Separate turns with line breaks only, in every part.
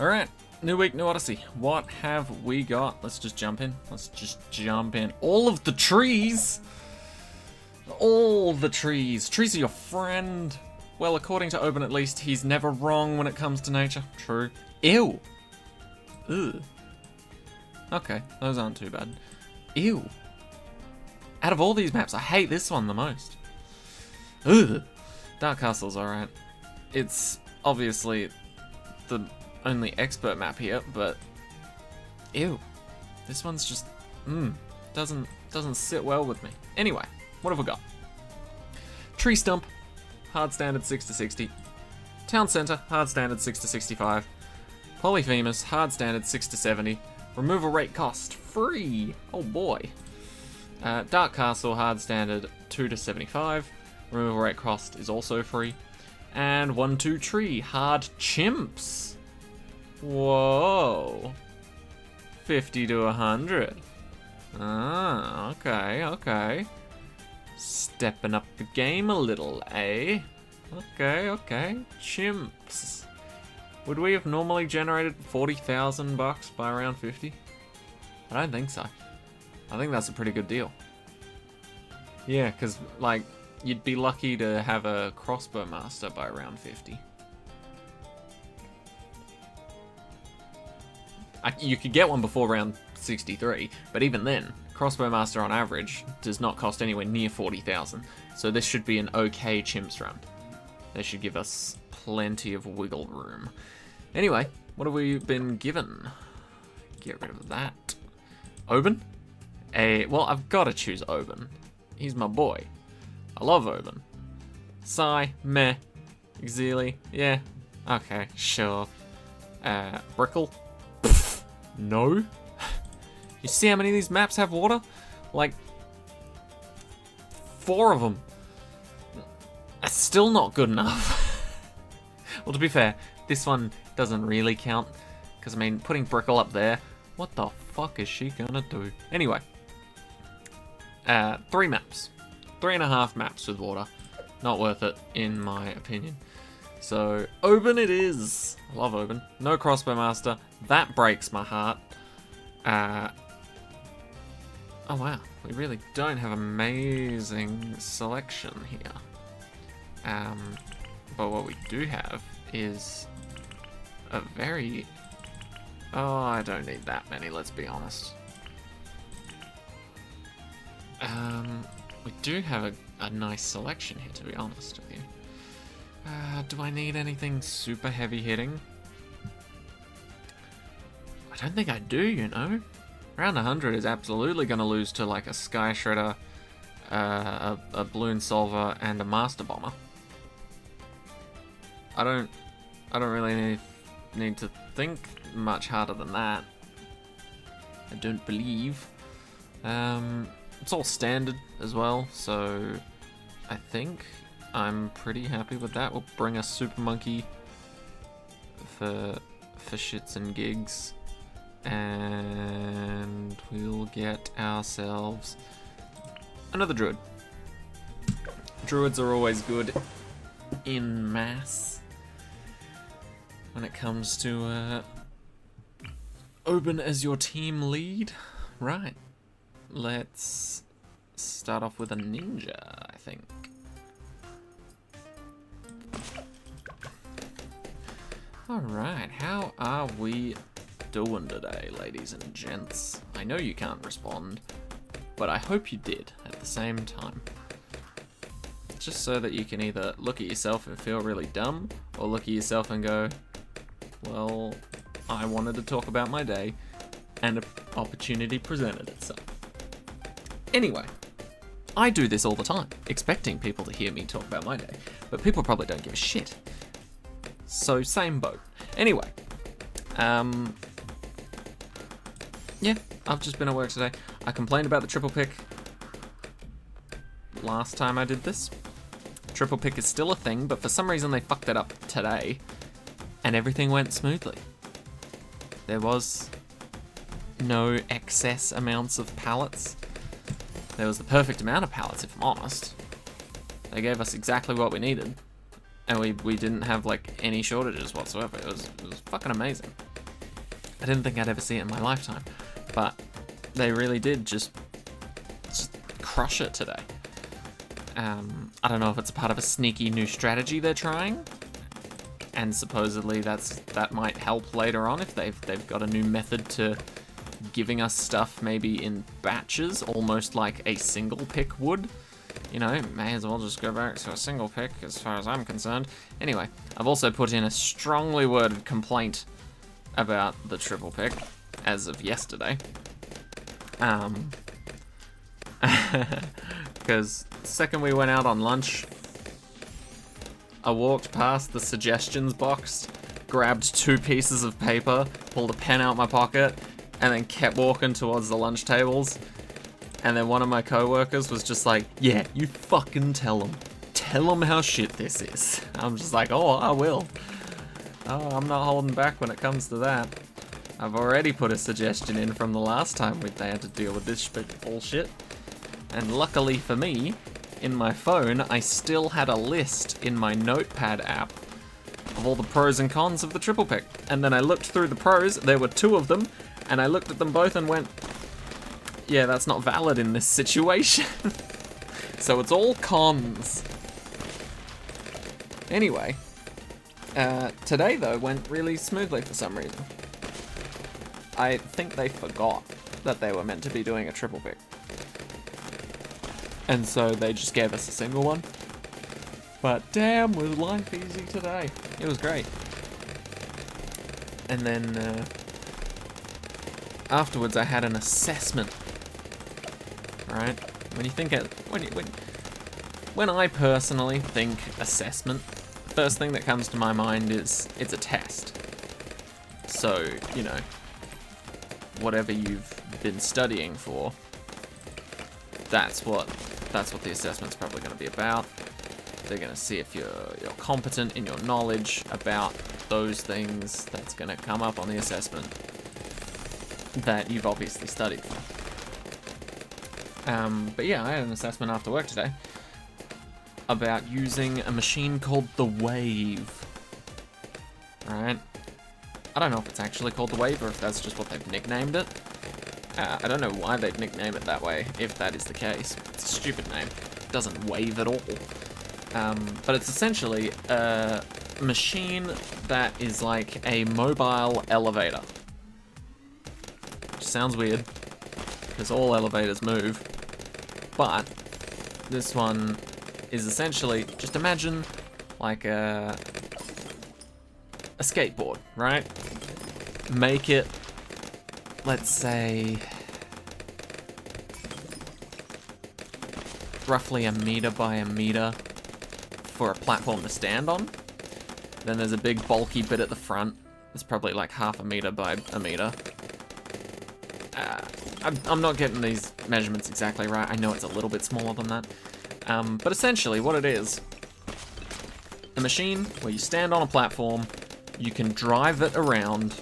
Alright, new week, new Odyssey. What have we got? Let's just jump in. Let's just jump in. All of the trees! All the trees. Trees are your friend. Well, according to Obyn at least, he's never wrong when it comes to nature. True. Ew. Ugh. Okay, those aren't too bad. Ew. Out of all these maps, I hate this one the most. Ugh. Dark Castle's alright. It's obviously the only expert map here, but ew. This one's just doesn't sit well with me. Anyway, what have we got? Tree Stump, hard standard 6 to 60. Town Center, hard standard 6 to 65. Polyphemus, hard standard 6 to 70. Removal rate cost, free! Oh boy. Dark Castle, hard standard 2 to 75. Removal rate cost is also free. And 1-2 Tree, hard chimps. Whoa. 50 to 100. Ah, okay. Stepping up the game a little, eh? Okay. Chimps. Would we have normally generated 40,000 bucks by around 50? I don't think so. I think that's a pretty good deal. Yeah, because, like, you'd be lucky to have a crossbow master by around 50. You could get one before round 63, but even then, crossbow master on average does not cost anywhere near 40,000. So this should be an okay chimps run. They should give us plenty of wiggle room. Anyway, what have we been given? Get rid of that. Obyn? Well, I've got to choose Obyn. He's my boy. I love Obyn. Psy, meh. Exili, yeah. Okay, sure. Brickle? Pfft, no. You see how many of these maps have water? Like, 4 of them. That's still not good enough. Well, to be fair, this one doesn't really count. Because, I mean, putting Brickle up there, what the fuck is she gonna do? Anyway. 3 maps. 3.5 maps with water. Not worth it, in my opinion. So, Obyn it is. I love Obyn. No crossbow master. That breaks my heart. Oh wow, we really don't have amazing selection here. But what we do have is a very... Oh, I don't need that many, let's be honest. We do have a nice selection here, to be honest with you. Do I need anything super heavy hitting? I don't think I do, you know? Round 100 is absolutely going to lose to like a Sky Shredder, a Balloon Solver, and a Master Bomber. I don't really need to think much harder than that. I don't believe. It's all standard as well, so I think I'm pretty happy with that. We'll bring a Super Monkey for shits and gigs. And we'll get ourselves another druid. Druids are always good in mass when it comes to Obyn as your team lead. Right, let's start off with a ninja, I think. Alright, how are we doing today, ladies and gents? I know you can't respond, but I hope you did at the same time. Just so that you can either look at yourself and feel really dumb, or look at yourself and go, well, I wanted to talk about my day, and an opportunity presented itself. Anyway, I do this all the time, expecting people to hear me talk about my day, but people probably don't give a shit. So, same boat. Anyway, yeah, I've just been at work today. I complained about the triple pick last time I did this. Triple pick is still a thing, but for some reason they fucked it up today, and everything went smoothly. There was no excess amounts of pallets. There was the perfect amount of pallets, if I'm honest. They gave us exactly what we needed, and we didn't have like any shortages whatsoever. It was fucking amazing. I didn't think I'd ever see it in my lifetime, but they really did just crush it today. I don't know if it's a part of a sneaky new strategy they're trying, and supposedly that might help later on if they've got a new method to giving us stuff maybe in batches, almost like a single pick would. You know, may as well just go back to a single pick as far as I'm concerned. Anyway, I've also put in a strongly worded complaint about the triple pick as of yesterday. Because the second we went out on lunch, I walked past the suggestions box, grabbed 2 pieces of paper, pulled a pen out my pocket, and then kept walking towards the lunch tables. And then one of my co-workers was just like, yeah, you fucking tell them. Tell them how shit this is. I'm just like, oh, I will. Oh, I'm not holding back when it comes to that. I've already put a suggestion in from the last time they had to deal with this bullshit. And luckily for me, in my phone, I still had a list in my notepad app of all the pros and cons of the triple pick. And then I looked through the pros, there were 2 of them, and I looked at them both and went, yeah, that's not valid in this situation. So it's all cons. Anyway, today though went really smoothly for some reason. I think they forgot that they were meant to be doing a triple pick. And so they just gave us a single one. But damn, was life easy today. It was great. And then afterwards I had an assessment. Right? When you think when I personally think assessment, first thing that comes to my mind is it's a test. So, you know, whatever you've been studying for, that's what the assessment's probably going to be about. They're going to see if you're competent in your knowledge about those things. That's going to come up on the assessment that you've obviously studied for. But yeah, I had an assessment after work today about using a machine called the Wave. Right? I don't know if it's actually called the Wave or if that's just what they've nicknamed it. I don't know why they'd nickname it that way, if that is the case. It's a stupid name. It doesn't wave at all. But it's essentially a machine that is like a mobile elevator. Which sounds weird, because all elevators move. But this one is essentially, just imagine like a skateboard, right? Make it, let's say, roughly 1 meter by 1 meter for a platform to stand on. Then there's a big bulky bit at the front. It's probably like 1/2 meter by 1 meter. I'm not getting these measurements exactly right. I know it's a little bit smaller than that. But essentially what it is, a machine where you stand on a platform, you can drive it around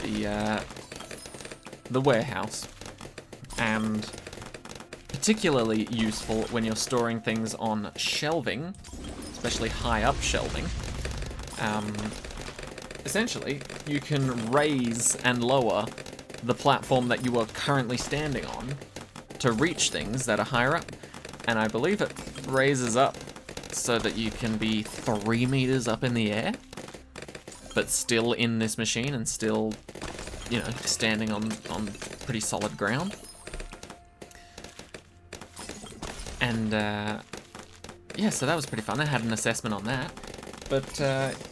the warehouse, and particularly useful when you're storing things on shelving, especially high up shelving. Essentially, you can raise and lower the platform that you are currently standing on to reach things that are higher up. And I believe it raises up so that you can be 3 meters up in the air, but still in this machine and still, you know, standing on pretty solid ground. And yeah, so that was pretty fun. I had an assessment on that. But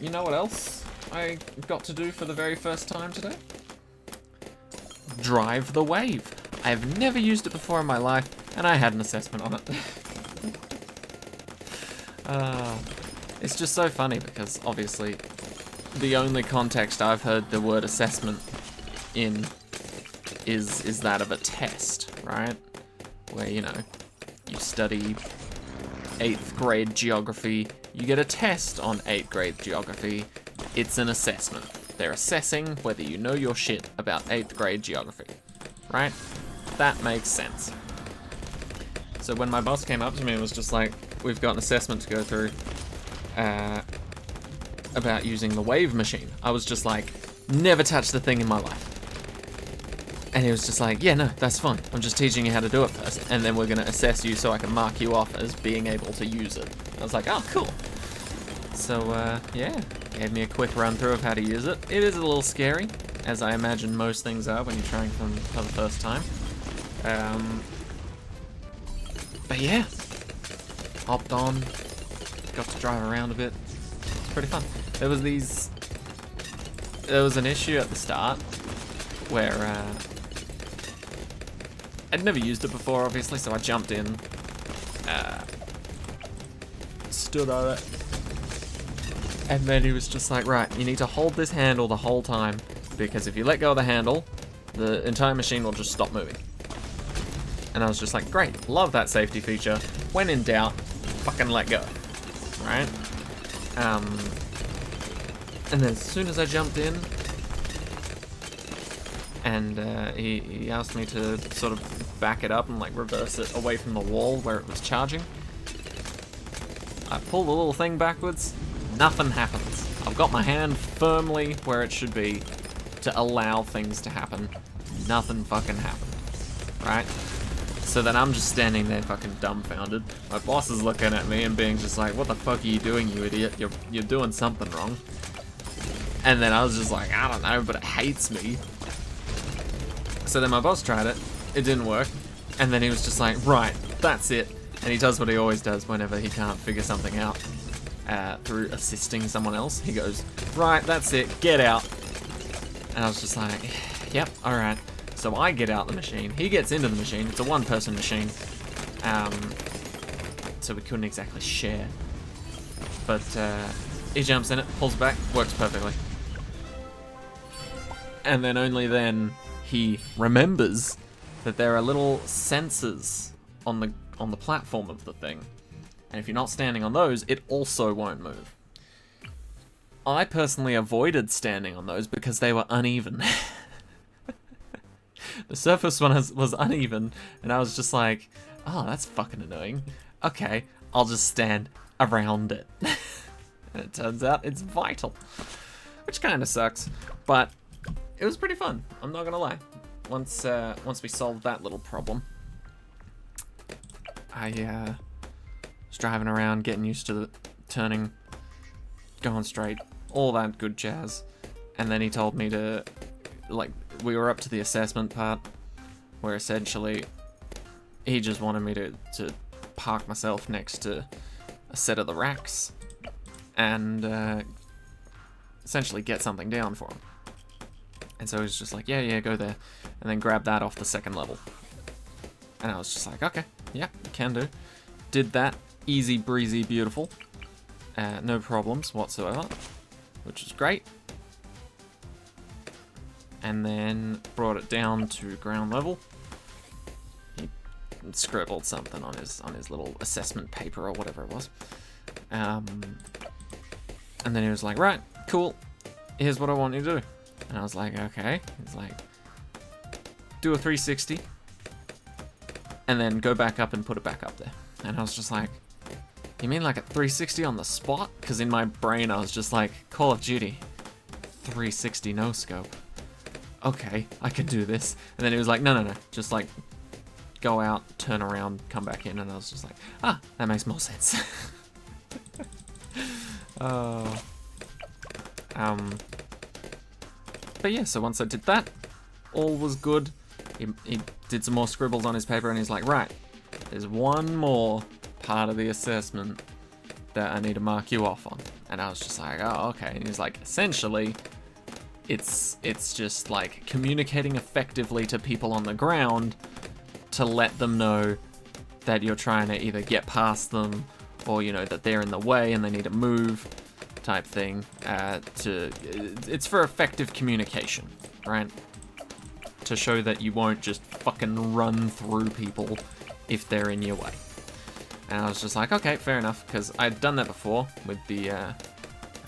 you know what else I got to do for the very first time today? Drive the Wave. I have never used it before in my life, and I had an assessment on it. It's just so funny because obviously the only context I've heard the word assessment in is that of a test, right? Where, you know, you study 8th grade geography, you get a test on 8th grade geography, it's an assessment. They're assessing whether you know your shit about 8th grade geography, right? That makes sense. So when my boss came up to me and was just like, we've got an assessment to go through about using the Wave machine, I was just like, Never touched the thing in my life. And he was just like, yeah, no, that's fine. I'm just teaching you how to do it first. And then we're going to assess you so I can mark you off as being able to use it. I was like, oh, cool. So, yeah, gave me a quick run through of how to use it. It is a little scary, as I imagine most things are when you're trying them for the first time. But yeah, hopped on, got to drive around a bit. It's pretty fun. There was an issue at the start where I'd never used it before, obviously, so I jumped in, stood on it, and then he was just like, right, you need to hold this handle the whole time, because if you let go of the handle, the entire machine will just stop moving. And I was just like, great, love that safety feature. When in doubt, fucking let go, right? And then as soon as I jumped in, and he asked me to sort of back it up and like reverse it away from the wall where it was charging. I pull the little thing backwards, nothing happens. I've got my hand firmly where it should be to allow things to happen. Nothing fucking happened, right? So then I'm just standing there fucking dumbfounded. My boss is looking at me and being just like, what the fuck are you doing, you idiot? You're doing something wrong. And then I was just like, I don't know, but it hates me. So then my boss tried it, it didn't work, and then he was just like, right, that's it. And he does what he always does whenever he can't figure something out through assisting someone else. He goes, right, that's it, get out. And I was just like, yep, alright. So I get out the machine, he gets into the machine, it's a one-person machine, so we couldn't exactly share. But he jumps in it, pulls back, works perfectly. And then only then he remembers that there are little sensors on the platform of the thing, and if you're not standing on those, it also won't move. I personally avoided standing on those because they were uneven. The surface one was uneven, and I was just like, oh, that's fucking annoying. Okay, I'll just stand around it. And it turns out it's vital, which kind of sucks, but it was pretty fun, I'm not gonna lie. Once we solved that little problem, I was driving around, getting used to the turning, going straight, all that good jazz. And then he told me to, like, we were up to the assessment part, where essentially he just wanted me to park myself next to a set of the racks and essentially get something down for him. And so he was just like, yeah, go there. And then grab that off the second level. And I was just like, okay, yeah, can do. Did that, easy breezy, beautiful. No problems whatsoever, which is great. And then brought it down to ground level. He scribbled something on his little assessment paper or whatever it was. And then he was like, right, cool, here's what I want you to do. And I was like, okay. He's like, do a 360 and then go back up and put it back up there. And I was just like, you mean like a 360 on the spot? Because in my brain I was just like, Call of Duty 360 no scope. Okay, I can do this. And then he was like, no, just like go out, turn around, come back in. And I was just like, ah, that makes more sense. But yeah, so once I did that, all was good. He did some more scribbles on his paper and he's like, right, there's one more part of the assessment that I need to mark you off on. And I was just like, oh, okay. And he's like, essentially, it's just like communicating effectively to people on the ground to let them know that you're trying to either get past them or, you know, that they're in the way and they need to move type thing. It's for effective communication, right? To show that you won't just fucking run through people if they're in your way. And I was just like, okay, fair enough, because I'd done that before with the, I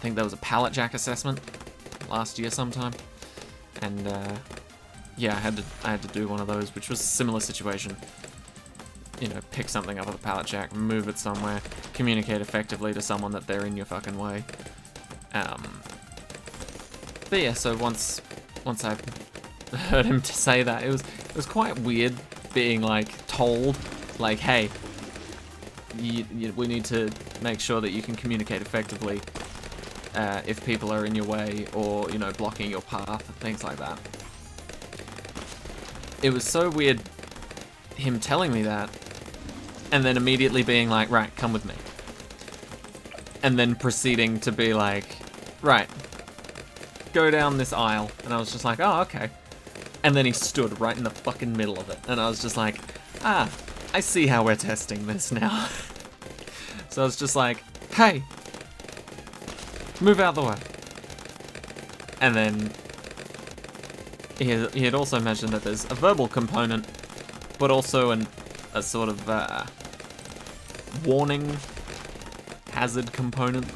think there was a pallet jack assessment last year sometime. And yeah, I had to do one of those, which was a similar situation. You know, pick something up with a pallet jack, move it somewhere, communicate effectively to someone that they're in your fucking way. But yeah, so once I heard him to say that, it was quite weird being like told, like, hey, we need to make sure that you can communicate effectively if people are in your way or, you know, blocking your path, things like that. It was so weird him telling me that and then immediately being like, right, come with me. And then proceeding to be like, right, go down this aisle. And I was just like, oh, okay. And then he stood right in the fucking middle of it. And I was just like, ah, I see how we're testing this now. So I was just like, hey, move out the way. And then he had also mentioned that there's a verbal component, but also a sort of warning hazard component.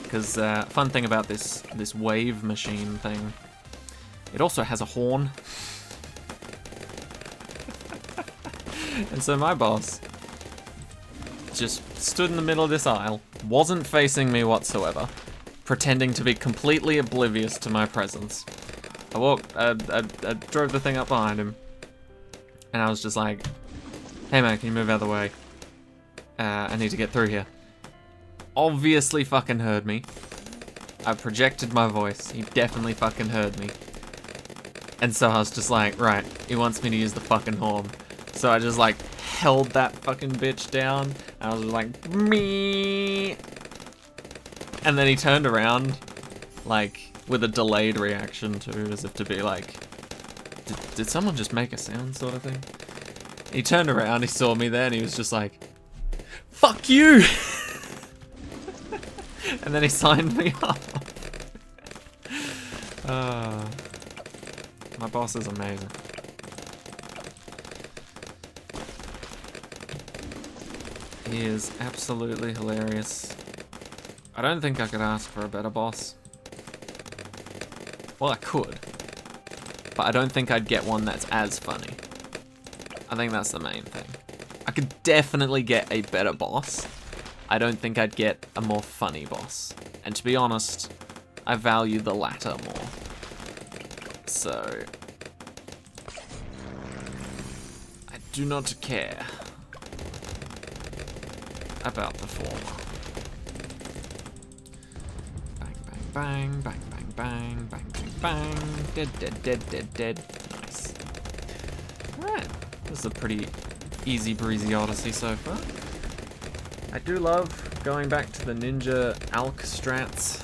Because fun thing about this wave machine thing, it also has a horn. And so my boss just stood in the middle of this aisle, wasn't facing me whatsoever, pretending to be completely oblivious to my presence. I drove the thing up behind him, and I was just like, hey man, can you move out of the way? I need to get through here. Obviously fucking heard me. I projected my voice. He definitely fucking heard me. And so I was just like, right, he wants me to use the fucking horn. So I just like held that fucking bitch down. And I was like, me. And then he turned around, like, with a delayed reaction too, as if to be like, did someone just make a sound sort of thing? He turned around, he saw me there, and he was just like, fuck you! And then he signed me up. My boss is amazing. He is absolutely hilarious. I don't think I could ask for a better boss. Well, I could, but I don't think I'd get one that's as funny. I think that's the main thing. I could definitely get a better boss. I don't think I'd get a more funny boss. And to be honest, I value the latter more. So, I do not care about the former. Bang, bang, bang, bang, bang, bang, bang, bang. Dead, dead, dead, dead, dead. Nice. Alright, this is a pretty easy breezy Odyssey so far. I do love going back to the ninja alch strats.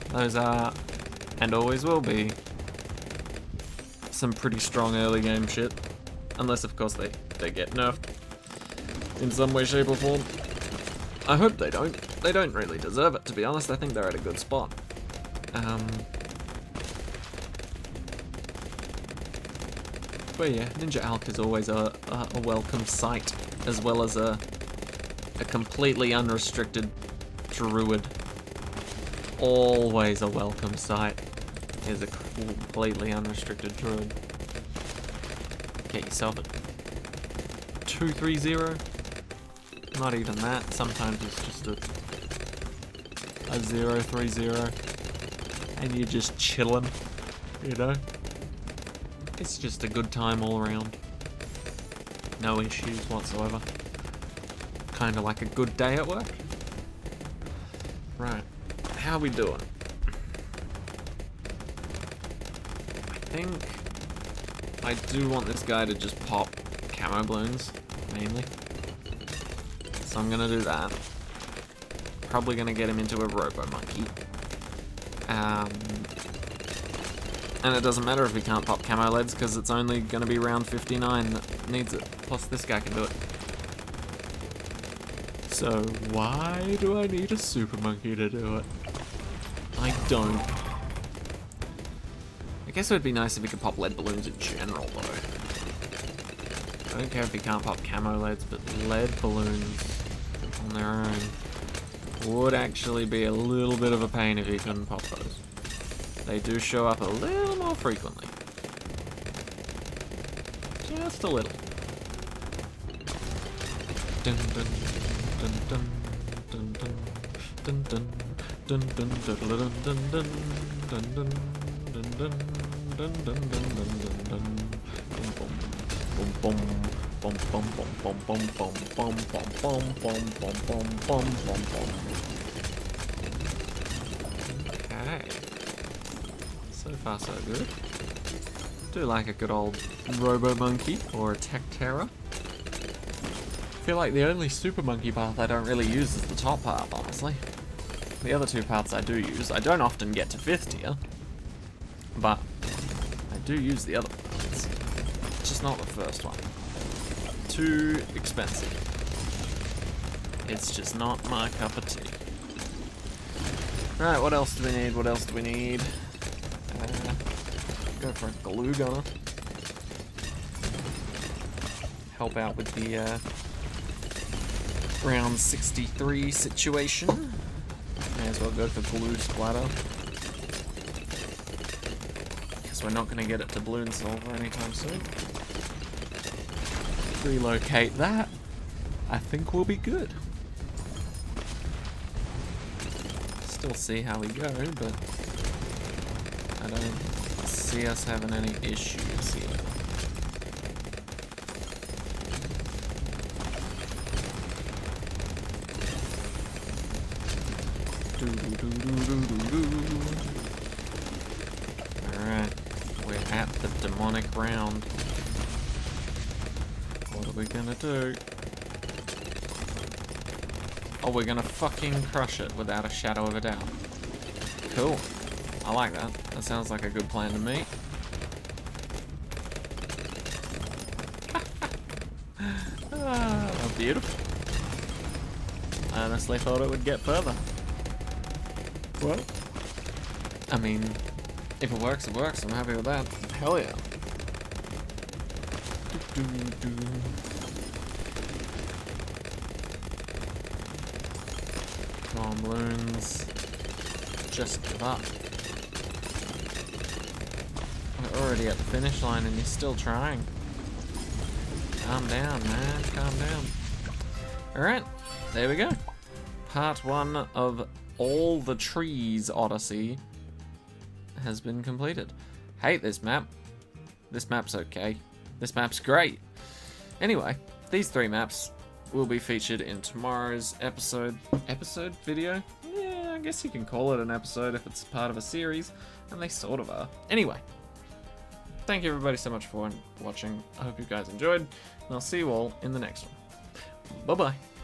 Those are, and always will be, some pretty strong early game shit. Unless of course they get nerfed in some way, shape or form. I hope they don't. They don't really deserve it, to be honest. I think they're at a good spot. But yeah, Ninja Alch is always a welcome sight, as well as a completely unrestricted druid. Always a welcome sight is a completely unrestricted druid. Get yourself a 230. Not even that. Sometimes it's just a 030, and you're just chilling, you know. It's just a good time all around. No issues whatsoever. Kind of like a good day at work. Right, how are we doing? I think I do want this guy to just pop camo balloons, mainly. So I'm gonna do that. Probably gonna get him into a robo monkey. And it doesn't matter if we can't pop camo leads, because it's only gonna be round 59 that needs it. Plus this guy can do it. So why do I need a super monkey to do it? I don't. I guess it would be nice if we could pop lead balloons in general, though. I don't care if we can't pop camo leads, but lead balloons on their own would actually be a little bit of a pain if you couldn't pop those. They do show up a little more frequently. Just a little. Dun dun dun dun dun dun dun dun Okay. So far so good. Do like a good old Robo Monkey or a Tech Terror. I feel like the only Super Monkey path I don't really use is the top path, honestly. The other two paths I do use. I don't often get to 5th tier, but I do use the other paths. Just not the first one. Too expensive. It's just not my cup of tea. Right, what else do we need? What else do we need? Go for a glue gunner. Help out with the round 63 situation. May as well go for glue splatter. Guess we're not going to get it to balloon silver anytime soon. Relocate that. I think we'll be good. Still see how we go, but I don't see us having any issues here. Alright, we're at the demonic round. What are we gonna do? Oh, we're gonna fucking crush it without a shadow of a doubt. Cool. I like that. That sounds like a good plan to me. Beautiful. I honestly thought it would get further. What? I mean, if it works, it works. I'm happy with that. Hell yeah. Come on, balloons. Just give up. We're already at the finish line and you're still trying. Calm down, man. Calm down. Alright, there we go. Part 1 of All the Trees Odyssey has been completed. Hate this map. This map's okay. This map's great. Anyway, these 3 maps will be featured in tomorrow's episode video? Yeah, I guess you can call it an episode if it's part of a series, and they sort of are. Anyway, thank you everybody so much for watching. I hope you guys enjoyed, and I'll see you all in the next one. Bye-bye.